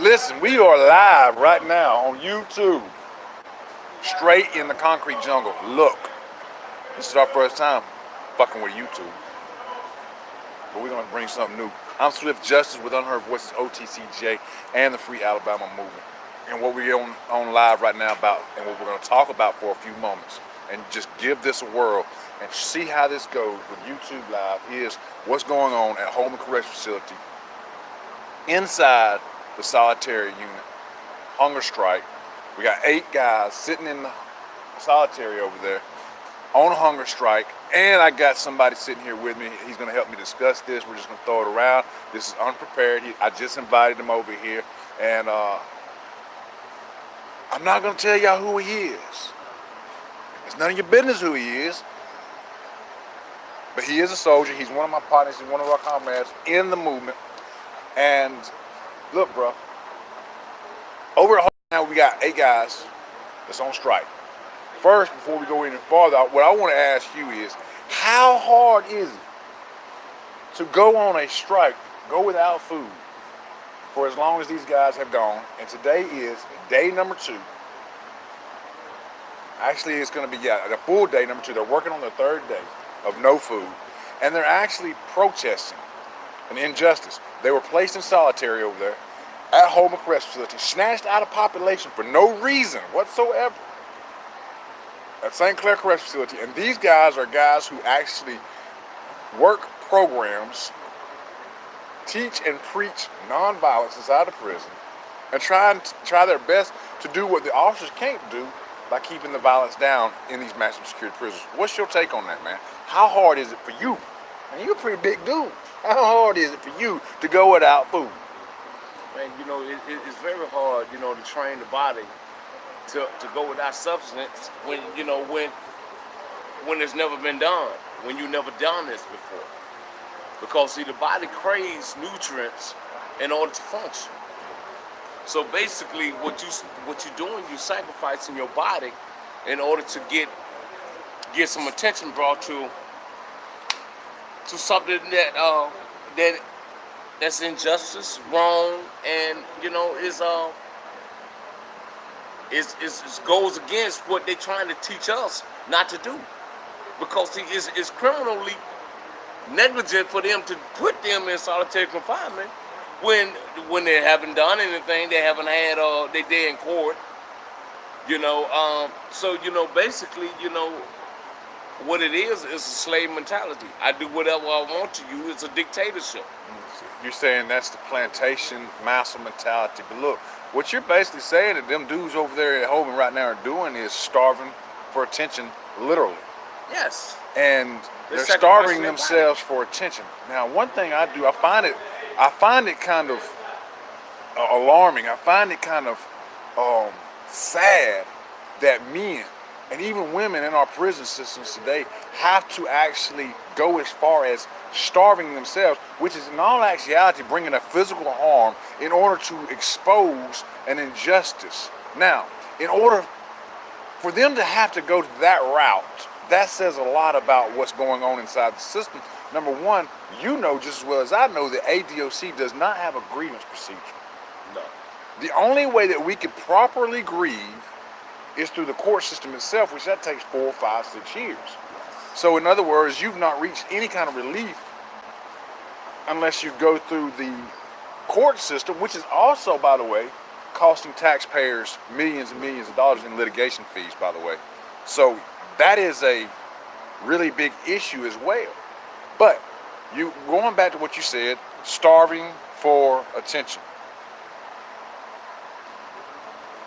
Listen, we are live right now on YouTube, straight in the concrete jungle. Look, this is our first time fucking with YouTube, but we're gonna bring something new. I'm Swift Justice with Unheard Voices, O.T.C.J, and the Free Alabama Movement. And what we're on live right now about, and what we're gonna talk about for a few moments, and just give this a whirl and see how this goes with YouTube Live, is what's going on at Holman Correctional Facility inside the solitary unit. Hunger strike. We got 8 guys sitting in the solitary over there on a hunger strike, and I got somebody sitting here with me. He's going to help me discuss this. We're just going to throw it around. This is unprepared. I just invited him over here, and I'm not going to tell y'all who he is. It's none of your business who he is, but he is a soldier. He's one of my partners. He's one of our comrades in the movement. And look, bro, over at home now we got 8 guys that's on strike. First, before we go any farther, what I want to ask you is, how hard is it to go on a strike, go without food, for as long as these guys have gone? And today is day number 2. Actually, it's going to be, the full day number 2. They're working on the 3rd day of no food, and they're actually protesting an injustice. They were placed in solitary over there at Holman Correctional Facility, snatched out of population for no reason whatsoever at St. Clair Correctional Facility. And these guys are guys who actually work programs, teach and preach nonviolence inside the prison, and try their best to do what the officers can't do by keeping the violence down in these maximum security prisons. What's your take on that, man? How hard is it for you? And you're a pretty big dude. How hard is it for you to go without food? Man, you know, it's very hard, you know, to train the body to go without substance when, you know, when it's never been done, when you've never done this before. Because, see, the body craves nutrients in order to function. So basically, what you're doing, you're sacrificing your body in order to get some attention brought to something that's injustice, wrong, and you know is goes against what they're trying to teach us not to do, because see, it's criminally negligent for them to put them in solitary confinement when they haven't done anything, they haven't had their day in court, you know. So you know, basically, you know, what it is a slave mentality. I do whatever I want to you. It's a dictatorship. You're saying that's the plantation master mentality. But look, what you're basically saying that them dudes over there at Holman right now are doing is starving for attention, literally. Yes. And they're starving themselves for attention. Now, one thing I do, I find it kind of alarming. I find it kind of sad that men and even women in our prison systems today have to actually go as far as starving themselves, which is in all actuality bringing a physical harm in order to expose an injustice. Now, in order for them to have to go that route, that says a lot about what's going on inside the system. Number one, you know just as well as I know that ADOC does not have a grievance procedure. No. The only way that we could properly grieve is through the court system itself, which that takes 4, 5, 6 years. So in other words, you've not reached any kind of relief unless you go through the court system, which is also, by the way, costing taxpayers millions and millions of dollars in litigation fees, by the way. So that is a really big issue as well. But you going back to what you said, starving for attention.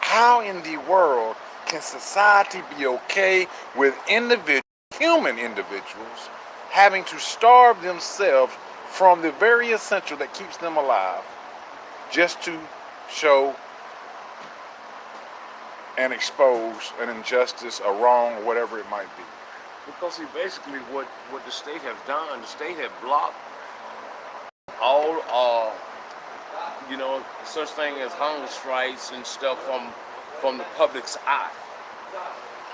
How in the world can society be okay with human individuals, having to starve themselves from the very essential that keeps them alive, just to show and expose an injustice, a wrong, or whatever it might be? Because see, basically what the state has done, the state has blocked all you know, such thing as hunger strikes and stuff from the public's eye.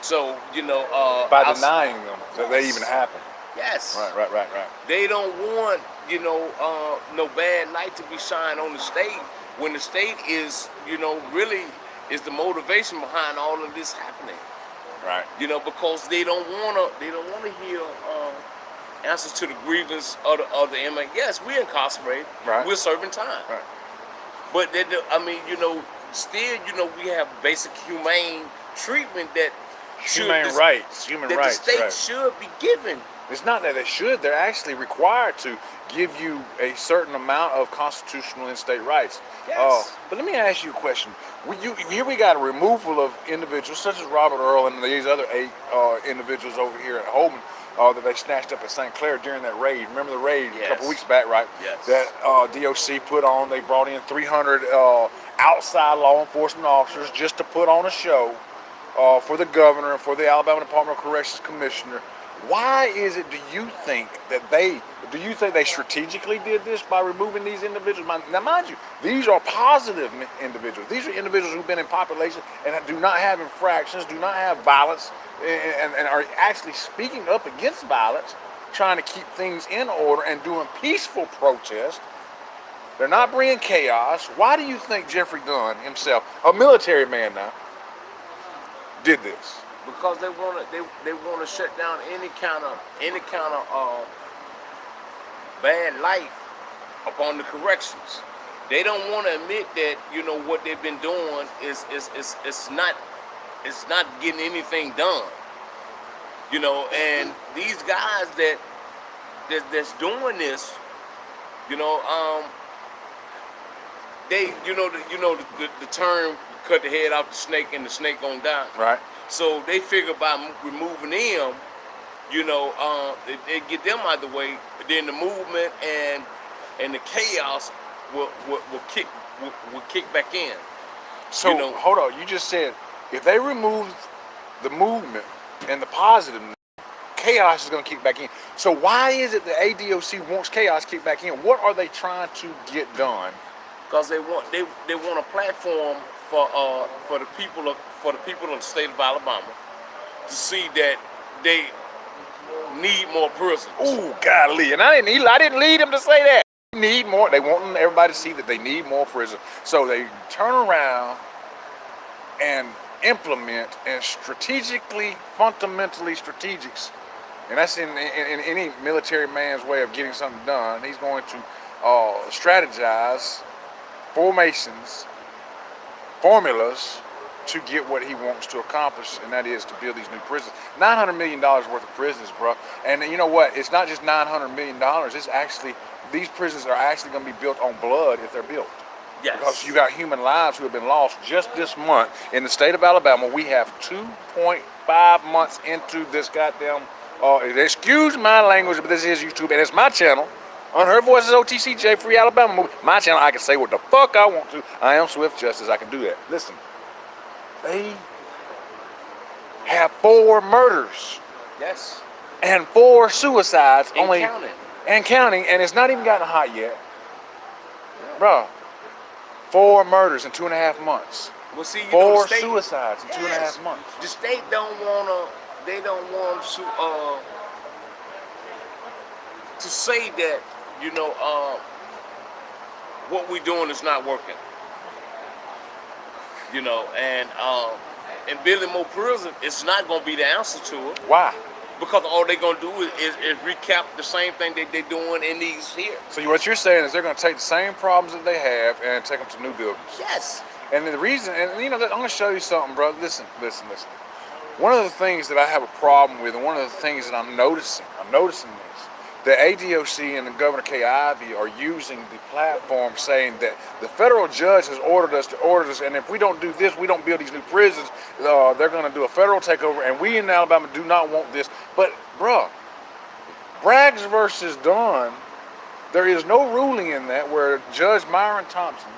So, you know, by denying them that they even happen. Yes. Right. They don't want no bad light to be shined on the state when the state is, really is the motivation behind all of this happening. Right. Because they don't wanna hear answers to the grievance of the inmate. Yes, we're incarcerated. Right. We're serving time. Right. But still, we have basic humane treatment that Human rights. that the state Right. should be given. It's not that they should. They're actually required to give you a certain amount of constitutional and state rights. Yes. But let me ask you a question. Here we got a removal of individuals such as Robert Earl and these other 8 individuals over here at Holman that they snatched up at St. Clair during that raid. Remember the raid a couple weeks back, right? Yes. That DOC put on. They brought in 300 outside law enforcement officers just to put on a show for the governor and for the Alabama Department of Corrections commissioner. Why is it, do you think they strategically did this by removing these individuals? Now, mind you, these are positive individuals. These are individuals who've been in population and do not have infractions, do not have violence, and are actually speaking up against violence, trying to keep things in order and doing peaceful protest. They're not bringing chaos. Why do you think Jeffrey Gunn himself, a military man now, did this? Because they want to shut down any kind of bad light upon the corrections. They don't want to admit that what they've been doing is not getting anything done. And these guys that's doing this, they the term cut the head off the snake and the snake gonna die. Right. So they figure by removing them, they get them out of the way. But then the movement and the chaos will kick back in. So hold on, you just said if they remove the movement and the positive, chaos is going to kick back in. So why is it the ADOC wants chaos to kick back in? What are they trying to get done? Because they want a platform for the people of the state of Alabama to see that they need more prisons. Ooh, golly, and I didn't lead them to say that. They need more. They want everybody to see that they need more prisons. So they turn around and implement and fundamentally strategics, and that's in any military man's way of getting something done. He's going to strategize formulas to get what he wants to accomplish, and that is to build these new prisons. $900 million worth of prisons, bro. And you know what? It's not just $900 million. It's actually, these prisons are actually going to be built on blood if they're built. Yes. Because you got human lives who have been lost just this month. In the state of Alabama, we have 2.5 months into this goddamn, excuse my language, but this is YouTube, and it's my channel. On Her Voice is O.T.C.J. Free Alabama Movie. My channel, I can say what the fuck I want to. I am Swift Justice, I can do that. Listen, they have 4 murders. Yes. And 4 suicides. And counting, and it's not even gotten hot yet. Yeah. Bro, 4 murders in 2.5 months. Well, see, 4 suicides in 2.5 months. The state don't want to say that, what we're doing is not working. And building more prison, it's not going to be the answer to it. Why? Because all they're going to do is recap the same thing that they're doing in these here. So what you're saying is they're going to take the same problems that they have and take them to new buildings. Yes. And the reason, and I'm going to show you something, bro. Listen. One of the things that I have a problem with, and one of the things that I'm noticing this, the ADOC and the Governor K. Ivey are using the platform saying that the federal judge has ordered us, and if we don't do this, we don't build these new prisons, they're going to do a federal takeover, and we in Alabama do not want this. But, bruh, Braggs versus Dunn, there is no ruling in that where Judge Myron Thompson,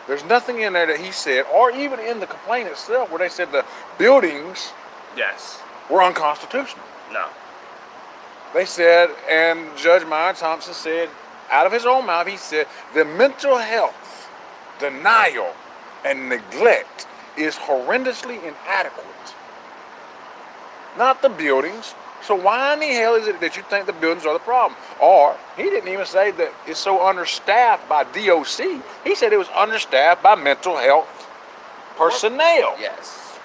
there's nothing in there that he said, or even in the complaint itself, where they said the buildings were unconstitutional. No. They said, and Judge Myron Thompson said, out of his own mouth, he said, the mental health denial and neglect is horrendously inadequate. Not the buildings. So why in the hell is it that you think the buildings are the problem? Or he didn't even say that it's so understaffed by DOC. He said it was understaffed by mental health personnel. Yes.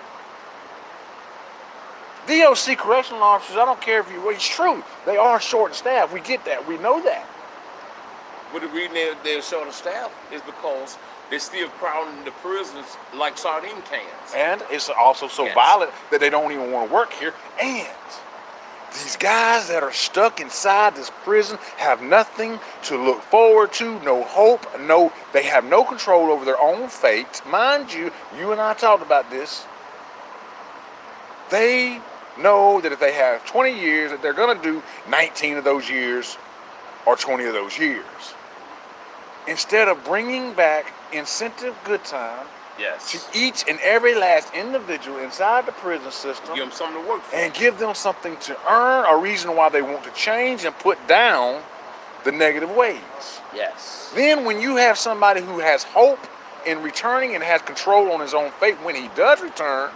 DOC correctional officers, I don't care if you, well, it's true. They are short staffed. We get that. We know that. But the reason they're short of staff is because they're still crowding the prisons like sardine cans. And it's also so violent that they don't even want to work here. And these guys that are stuck inside this prison have nothing to look forward to, no hope, they have no control over their own fate. Mind you, you and I talked about this. They know that if they have 20 years, that they're going to do 19 of those years or 20 of those years. Instead of bringing back incentive good time to each and every last individual inside the prison system, give them something to work for, and give them something to earn, a reason why they want to change and put down the negative ways. Yes. Then when you have somebody who has hope in returning and has control on his own fate when he does return,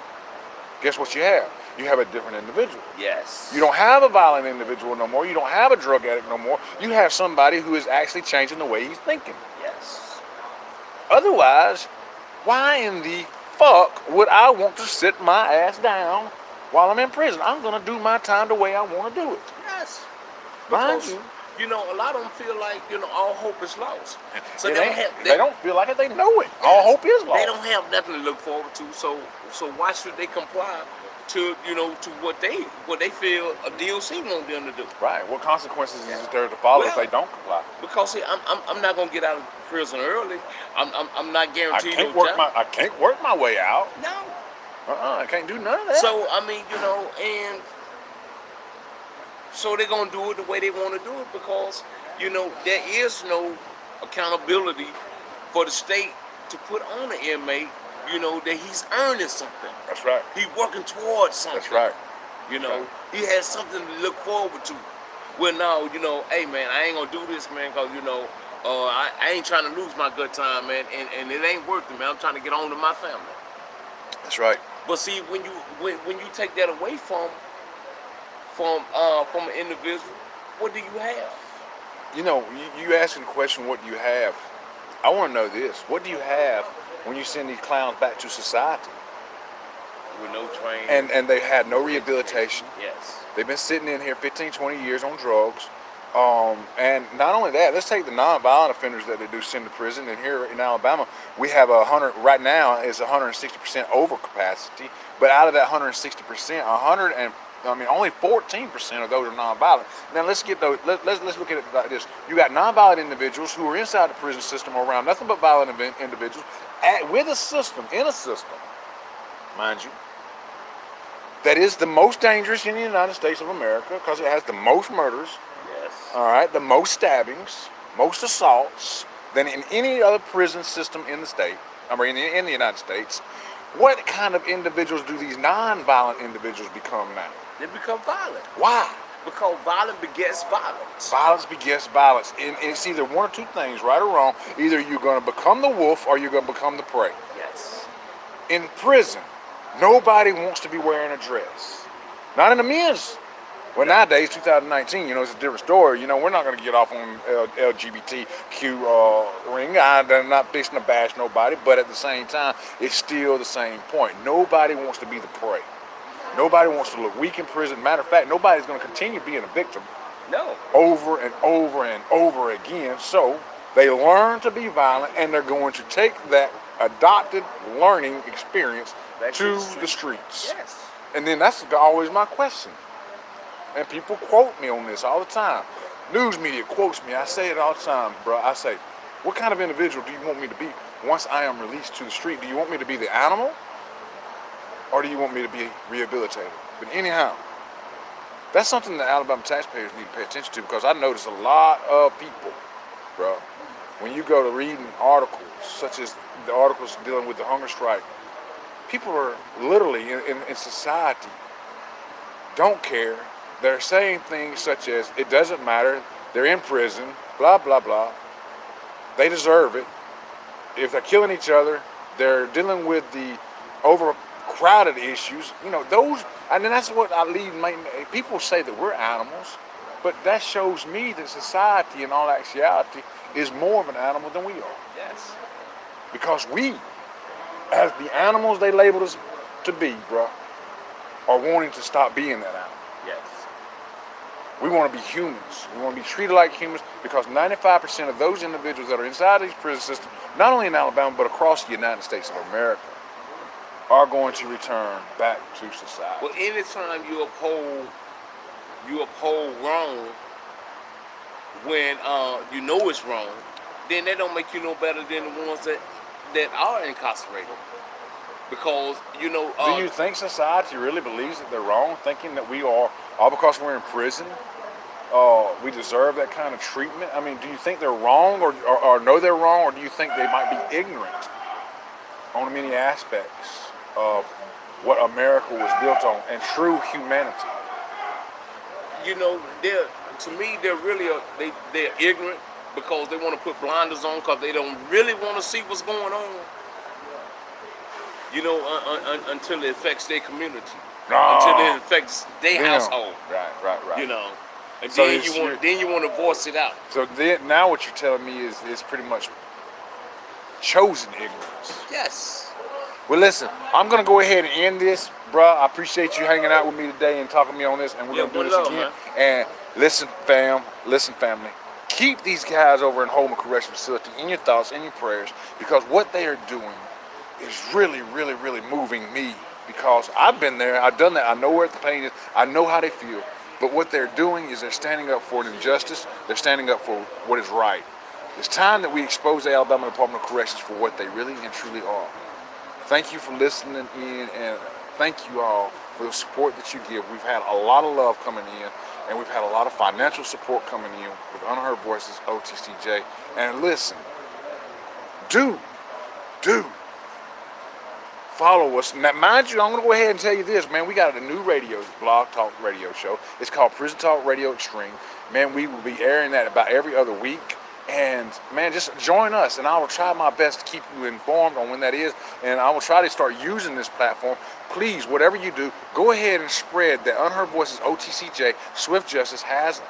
guess what you have? You have a different individual. Yes. You don't have a violent individual no more. You don't have a drug addict no more. You have somebody who is actually changing the way he's thinking. Yes. Otherwise, why in the fuck would I want to sit my ass down while I'm in prison? I'm going to do my time the way I want to do it. Yes. Mind Because, you, a lot of them feel like, all hope is lost. So they don't feel like it. They know it. All hope is lost. They don't have nothing to look forward to. So why should they comply to to what they feel a DOC want them to do? Right. What consequences is there to follow if they don't comply? Because see, I'm not gonna get out of prison early. I'm not guaranteed I can't work my way out. No. I can't do none of that. So and so they're gonna do it the way they want to do it because there is no accountability for the state to put on the inmate. That he's earning something. That's right. He's working towards something. That's right. He has something to look forward to. Well, now, hey, man, I ain't gonna do this, man, because, I ain't trying to lose my good time, man, and it ain't worth it, man. I'm trying to get home to my family. That's right. But see, when you take that away from an individual, what do you have? You asking the question, what do you have? I want to know this. What do you have when you send these clowns back to society? With no training. And they had no rehabilitation. Yes. They've been sitting in here 15, 20 years on drugs. And not only that, let's take the nonviolent offenders that they do send to prison. And here in Alabama, we have right now is 160% over capacity. But out of that 160%, only 14% of those are nonviolent. Now let's get those. Let's look at it like this. You got nonviolent individuals who are inside the prison system or around nothing but violent individuals with a system, mind you, that is the most dangerous in the United States of America because it has the most murders. Yes. All right, the most stabbings, most assaults than in any other prison system in the state. In the United States. What kind of individuals do these non-violent individuals become now? They become violent. Why? Because violence begets violence. Violence begets violence. And it's either one or two things, right or wrong. Either you're going to become the wolf or you're going to become the prey. Yes. In prison, nobody wants to be wearing a dress. Not in the men's. Well, nowadays, 2019, it's a different story. We're not going to get off on LGBTQ ring. I'm not fixing to bash nobody, but at the same time, it's still the same point. Nobody wants to be the prey. Nobody wants to look weak in prison. Matter of fact, nobody's going to continue being a victim. No. Over and over and over again. So they learn to be violent, and they're going to take that adopted learning experience to the streets. Yes. And then that's always my question. And people quote me on this all the time. News media quotes me. I say it all the time, bro. I say, what kind of individual do you want me to be once I am released to the street? Do you want me to be the animal? Or do you want me to be rehabilitated? But anyhow, that's something that Alabama taxpayers need to pay attention to because I notice a lot of people, bro, when you go to reading articles, such as the articles dealing with the hunger strike, people are literally in society don't care. They're saying things such as, it doesn't matter, they're in prison, blah, blah, blah. They deserve it. If they're killing each other, they're dealing with the crowded issues, you know, those, and then that's what I leave. People say that we're animals, but that shows me that society, in all actuality, is more of an animal than we are. Yes. Because we, as the animals they labeled us to be, bro, are wanting to stop being that animal. Yes. We want to be humans. We want to be treated like humans because 95% of those individuals that are inside these prison systems, not only in Alabama, but across the United States of America, are going to return back to society. Well, anytime you uphold wrong when you know it's wrong, then that don't make you no better than the ones that are incarcerated. Because, you know... do you think society really believes that they're wrong, thinking that we are, all because we're in prison, we deserve that kind of treatment? I mean, do you think they're wrong or know they're wrong, or do you think they might be ignorant on many aspects of what America was built on and true humanity? You know, to me, they're ignorant because they want to put blinders on because they don't really want to see what's going on. You know, until it affects their community, until it affects their household. Right. You know, and So then you want to voice it out. So then, now what you're telling me is pretty much chosen ignorance. Yes. Well, listen, I'm gonna go ahead and end this, bruh. I appreciate you hanging out with me today and talking to me on this, and we're gonna do this love, again. man. And listen, family, keep these guys over in Holman Correctional Facility in your thoughts, in your prayers, because what they are doing is really, really, really moving me. Because I've been there, I've done that, I know where the pain is, I know how they feel. But what they're doing is they're standing up for an injustice. They're standing up for what is right. It's time that we expose the Alabama Department of Corrections for what they really and truly are. Thank you for listening in, and thank you all for the support that you give. We've had a lot of love coming in, and we've had a lot of financial support coming in with Unheard Voices, O.T.C.J. And listen, do follow us. Now, mind you, I'm going to go ahead and tell you this, man. We got a new blog talk radio show. It's called Prison Talk Radio Extreme. Man, we will be airing that about every other week. And, man, just join us, and I will try my best to keep you informed on when that is. And I will try to start using this platform. Please, whatever you do, go ahead and spread that Unheard Voices O.T.C.J. Swift Justice has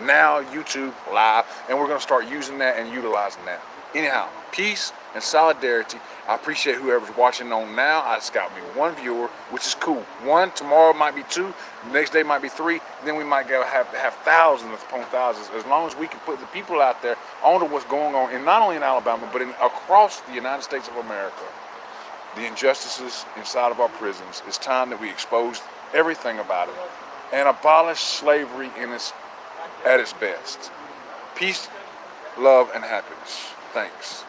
now YouTube Live, and we're going to start using that and utilizing that. Anyhow, peace and solidarity. I appreciate whoever's watching on now. I just got me one viewer, which is cool. One, tomorrow might be two, next day might be three, then we might go have thousands upon thousands, as long as we can put the people out there onto what's going on, and not only in Alabama, but across the United States of America. The injustices inside of our prisons. It's time that we expose everything about it and abolish slavery at its best. Peace, love, and happiness. Thanks.